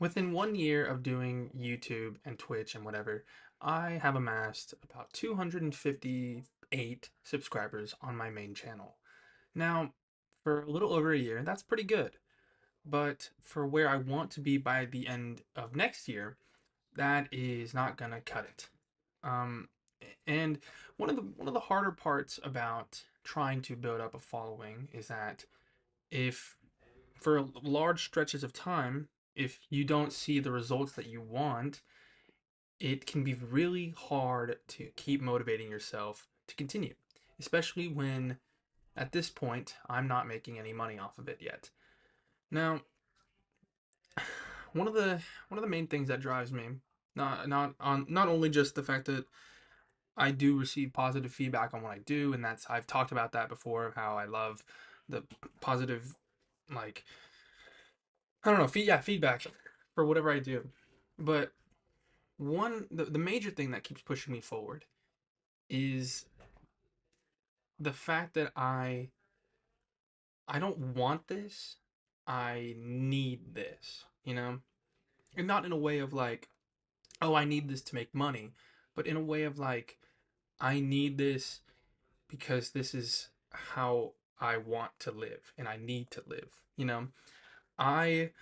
Within 1 year of doing YouTube and Twitch and whatever, I have amassed about 258 subscribers on my main channel. Now, for a little over a year, that's pretty good. But for where I want to be by the end of next year, that is not gonna cut it. Um, and one of the harder parts about trying to build up a following is that if for large stretches of time, if you don't see the results that you want, it can be really hard to keep motivating yourself to continue, especially when at this point I'm not making any money off of it yet. Now, one of the one of the main things that drives me, not only just the fact that I do receive positive feedback on what I do, and that's I've talked about that before, how I love the positive, like, I don't know, feedback for whatever I do. But the major thing that keeps pushing me forward is the fact that I don't want this. I need this, you know? And not in a way of like, oh, I need this to make money, but in a way of like, I need this because this is how I want to live and I need to live, you know? I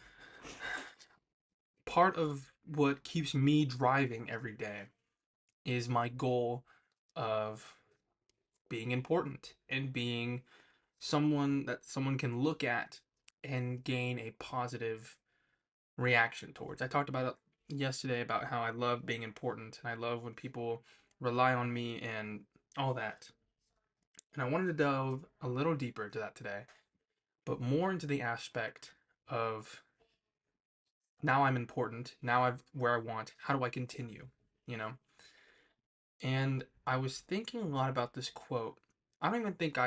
Part of what keeps me driving every day is my goal of being important and being someone that someone can look at and gain a positive reaction towards. I talked about it yesterday about how I love being important and I love when people rely on me and all that. And I wanted to delve a little deeper into that today, but more into the aspect of now I'm important, now I've where I want, how do I continue, you know? And I was thinking a lot about this quote. I don't think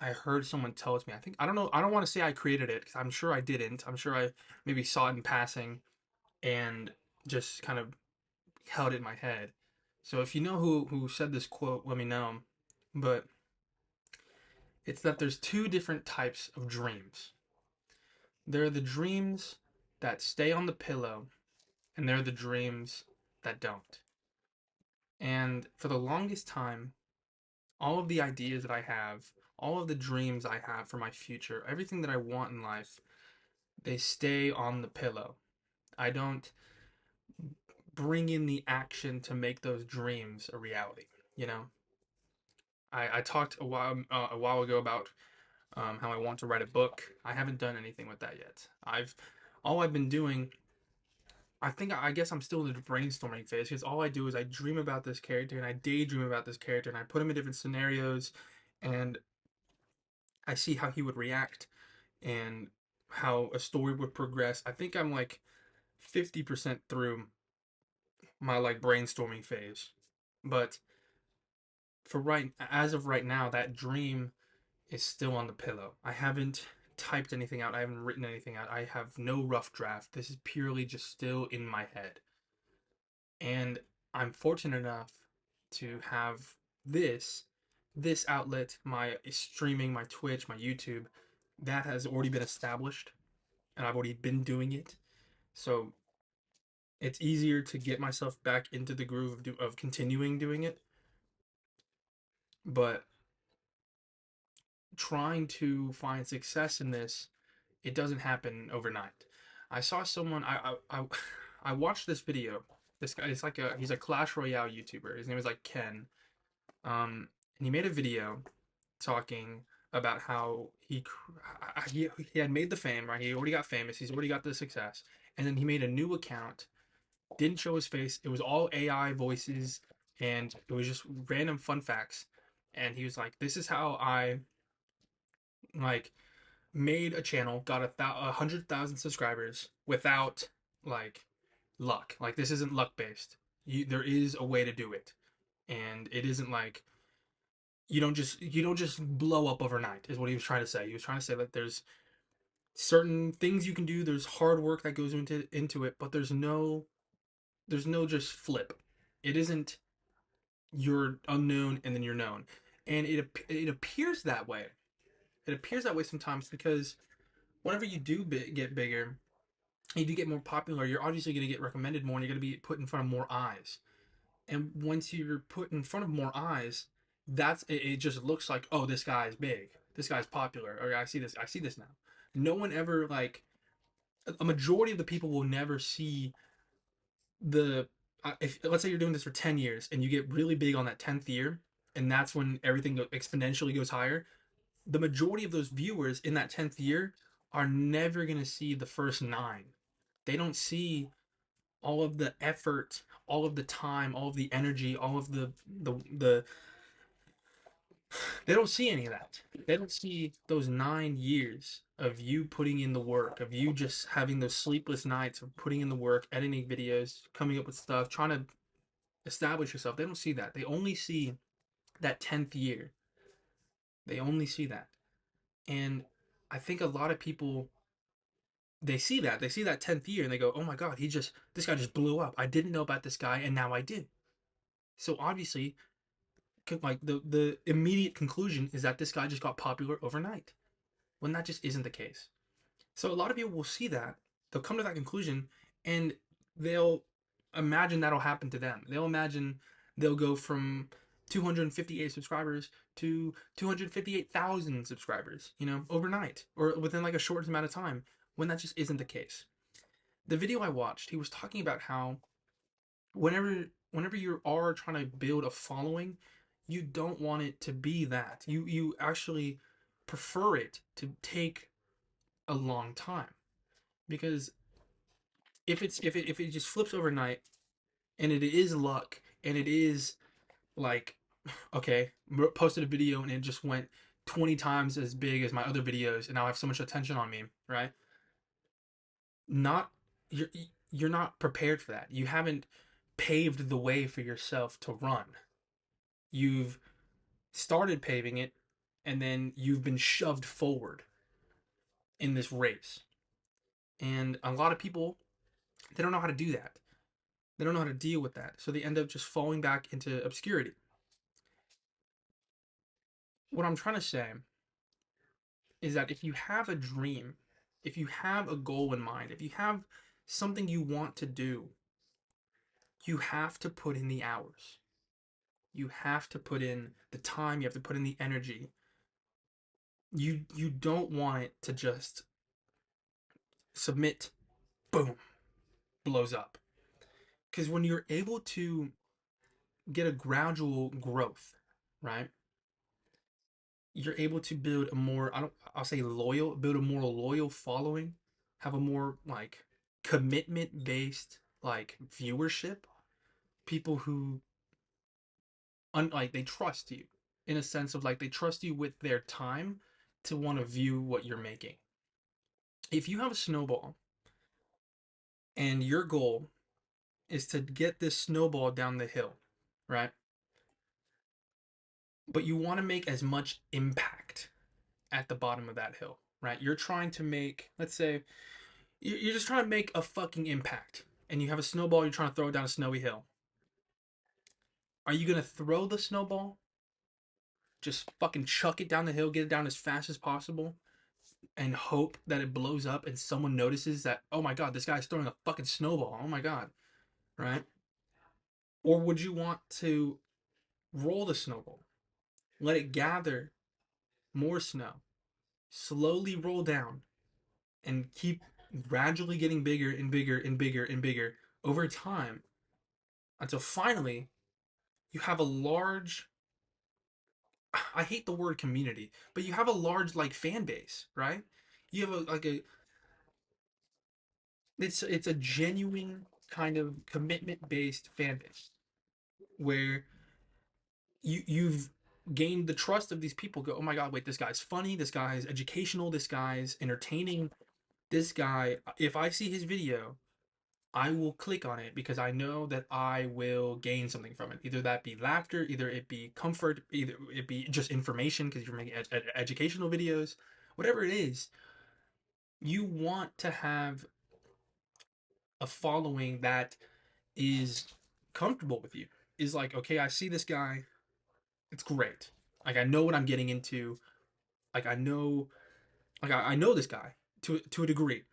I heard someone tell it to me. I don't know, I don't want to say I created it because I'm sure I didn't. I'm sure I maybe saw it in passing and just kind of held it in my head. So if you know who said this quote, let me know. But it's that there's two different types of dreams. There are the dreams that stay on the pillow, and there are the dreams that don't. And for the longest time, all of the ideas that I have, all of the dreams I have for my future, everything that I want in life, they stay on the pillow. I don't bring in the action to make those dreams a reality. You know, I talked a while ago about how I want to write a book. I haven't done anything with that yet. All I've been doing. I guess I'm still in the brainstorming phase because all I do is I dream about this character and I daydream about this character and I put him in different scenarios and I see how he would react and how a story would progress. I think I'm like 50% through my like brainstorming phase. But as of right now, that dream is still on the pillow. I haven't typed anything out. I haven't written anything out. I have no rough draft. This is purely just still in my head. And I'm fortunate enough to have this this outlet, my streaming, my Twitch, my YouTube, that has already been established and I've already been doing it. So it's easier to get myself back into the groove of continuing doing it. But trying to find success in this, it doesn't happen overnight. I saw someone I watched this video. This guy is like he's a Clash Royale YouTuber. His name is like Ken. And he made a video talking about how he had made the fame, right? He already got famous. He's already got the success. And then he made a new account, didn't show his face. It was all AI voices and it was just random fun facts. And he was like, "This is how I like made a channel, got 100,000 subscribers without like luck. Like this isn't luck based. There is a way to do it, and it isn't like you don't just blow up overnight." Is what he was trying to say. He was trying to say that there's certain things you can do. There's hard work that goes into it, but there's no just flip. It isn't you're unknown and then you're known, and it appears that way. It appears that way sometimes because whenever you do get bigger, If you get more popular, you're obviously going to get recommended more, and you're going to be put in front of more eyes. And once you're put in front of more eyes, it just looks like, oh, this guy's big, this guy's popular, or I see this now. No one ever like a majority of the people will never see the if let's say you're doing this for 10 years and you get really big on that 10th year, and that's when everything exponentially goes higher. The majority of those viewers in that 10th year are never going to see the first 9. They don't see all of the effort, all of the time, all of the energy, all of the they don't see any of that. They don't see those 9 years of you putting in the work, of you just having those sleepless nights of putting in the work, editing videos, coming up with stuff, trying to establish yourself. They don't see that. They only see that 10th year. They only see that. And I think a lot of people, they see that. They see that 10th year and they go, "Oh my god, this guy just blew up. I didn't know about this guy and now I do." So obviously, like the immediate conclusion is that this guy just got popular overnight, when that just isn't the case. So a lot of people will see that, they'll come to that conclusion, and they'll imagine that'll happen to them. They'll imagine they'll go from 258 subscribers to 258,000 subscribers, overnight or within like a short amount of time, when that just isn't the case. The video I watched, he was talking about how whenever you are trying to build a following, you don't want it to be that. You actually prefer it to take a long time, because if it just flips overnight, and it is luck, and it is like, okay, posted a video and it just went 20 times as big as my other videos, and now I have so much attention on me, right? Not you're you're not prepared for that. You haven't paved the way for yourself to run. You've started paving it, and then you've been shoved forward in this race. And a lot of people, they don't know how to do that. They don't know how to deal with that. So they end up just falling back into obscurity. What I'm trying to say is that if you have a dream, if you have a goal in mind, if you have something you want to do, you have to put in the hours. You have to put in the time, you have to put in the energy. You don't want it to just submit, boom, blows up. Because when you're able to get a gradual growth, right? You're able to build a more, I'll say loyal, build a more loyal following, have a more like commitment based like viewership, people who like they trust you, in a sense of like they trust you with their time to want to view what you're making. If you have a snowball and your goal is to get this snowball down the hill, right? But you want to make as much impact at the bottom of that hill, right? You're trying to make, let's say, you're just trying to make a fucking impact, and you have a snowball, you're trying to throw it down a snowy hill. Are you going to throw the snowball? Just fucking chuck it down the hill, get it down as fast as possible, and hope that it blows up and someone notices that, oh my god, this guy's throwing a fucking snowball. Oh my god, right? Or would you want to roll the snowball, let it gather more snow, slowly roll down, and keep gradually getting bigger and bigger and bigger and bigger over time, until finally you have a large, I hate the word community, but you have a large like fan base, right? You have a it's a genuine kind of commitment based fan base, where you've gained the trust of these people. Go, oh my god, wait, this guy's funny, this guy's educational, this guy's entertaining, this guy, if I see his video, I will click on it because I know that I will gain something from it. Either that be laughter, either it be comfort, either it be just information because you're making educational videos, whatever it is. You want to have a following that is comfortable with you. Is like, okay, I see this guy, it's great. Like I know what I'm getting into. Like I know, like I know this guy to a degree.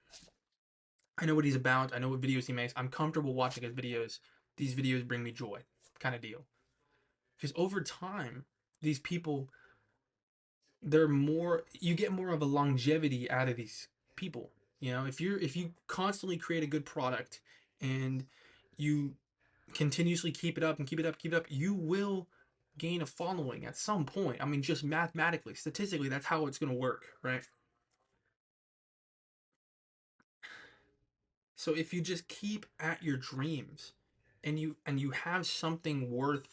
I know what he's about. I know what videos he makes. I'm comfortable watching his videos. These videos bring me joy, kind of deal. Because over time, these people, they're more. You get more of a longevity out of these people. You know, if you constantly create a good product and you continuously keep it up and keep it up, keep it up, you will gain a following at some point. I mean, just mathematically, statistically, that's how it's going to work, right? So if you just keep at your dreams and you have something worth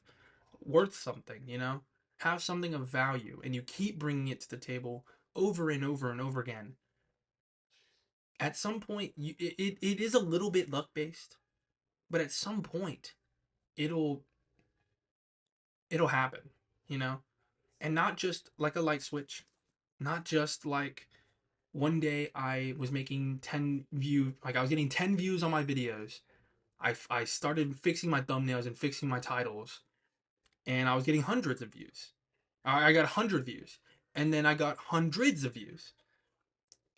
something, you know, have something of value, and you keep bringing it to the table over and over and over again, at some point, it is a little bit luck based, but at some point, it'll it'll happen, you know, and not just like a light switch, not just like one day I was making 10 views, like I was getting 10 views on my videos. I started fixing my thumbnails and fixing my titles, and I was getting hundreds of views. I got 100 views, and then I got hundreds of views,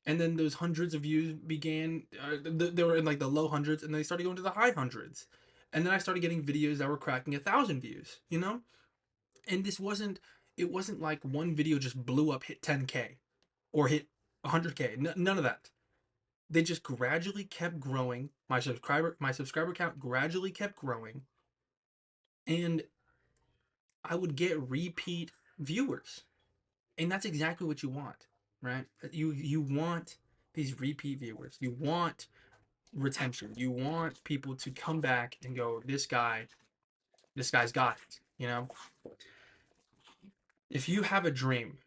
and then those hundreds of views began. They were in like the low hundreds, and they started going to the high hundreds, and then I started getting videos that were cracking 1,000 views. You know, and this wasn't. It wasn't like one video just blew up, hit 10K, or hit 100K. None of that. They just gradually kept growing. My subscriber count gradually kept growing, and I would get repeat viewers. And that's exactly what you want, right? You want these repeat viewers. You want retention. You want people to come back and go, this guy's got it, you know? If you have a dream,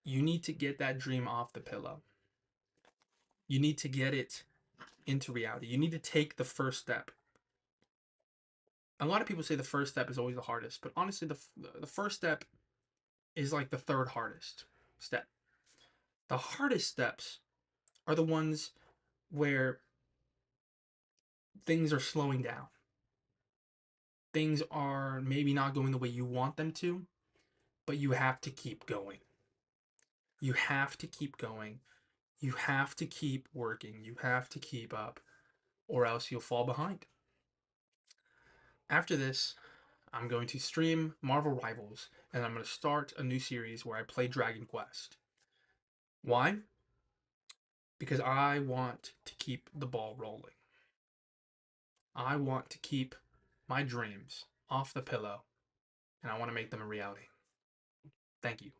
you need to get that dream off the pillow. You need to get it into reality. You need to take the first step. A lot of people say the first step is always the hardest, but honestly, the first step is like the third hardest step. The hardest steps are the ones where things are slowing down. Things are maybe not going the way you want them to, but you have to keep going. You have to keep going. You have to keep working. You have to keep up, or else you'll fall behind. After this, I'm going to stream Marvel Rivals, and I'm going to start a new series where I play Dragon Quest. Why? Because I want to keep the ball rolling. I want to keep my dreams off the pillow, and I want to make them a reality. Thank you.